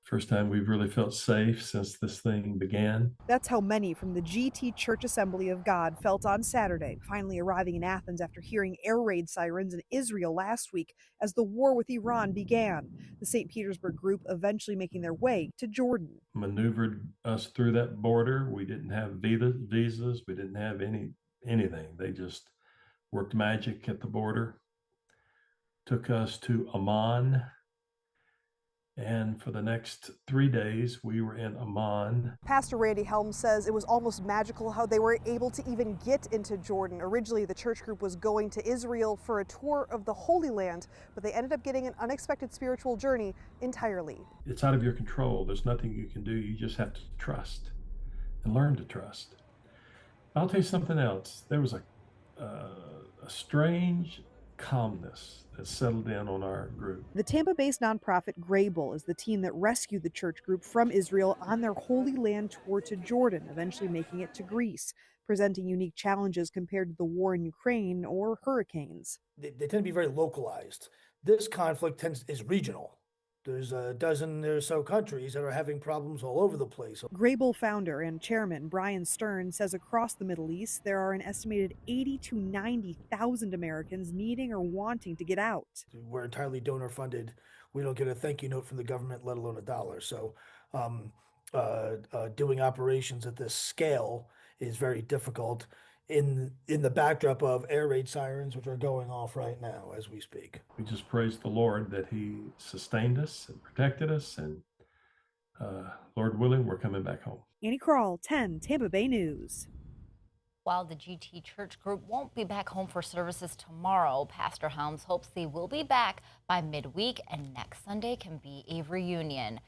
First time we've really felt safe since this thing began. That's how many from the GT Church Assembly of God felt on Saturday, finally arriving in Athens after hearing air raid sirens in Israel last week as the war with Iran began. The St. Petersburg group eventually making their way to Jordan. Maneuvered us through that border. We didn't have visas. We didn't have anything. They just worked magic at the border, took us to Amman. And for the next 3 days, we were in Amman. Pastor Randy Helms says it was almost magical how they were able to even get into Jordan. Originally, the church group was going to Israel for a tour of the Holy Land, but they ended up getting an unexpected spiritual journey entirely. It's out of your control. There's nothing you can do. You just have to trust and learn to trust. I'll tell you something else. There was a strange calmness that settled in on our group. The Tampa-based nonprofit Grable is the team that rescued the church group from Israel on their Holy Land tour to Jordan, eventually making it to Greece, presenting unique challenges compared to the war in Ukraine or hurricanes. They tend to be very localized. This conflict is regional. There's a dozen or so countries that are having problems all over the place. Grable founder and chairman Brian Stern says across the Middle East there are an estimated 80 to 90,000 Americans needing or wanting to get out. We're entirely donor funded. We don't get a thank you note from the government, let alone a dollar. So doing operations at this scale is very difficult in the backdrop of air raid sirens, which are going off right now as we speak. We just praise the Lord that He sustained us and protected us, and Lord willing, we're coming back home. Annie Krall, 10 Tampa Bay News. While the GT Church Group won't be back home for services tomorrow, Pastor Helms hopes they will be back by midweek, and next Sunday can be a reunion.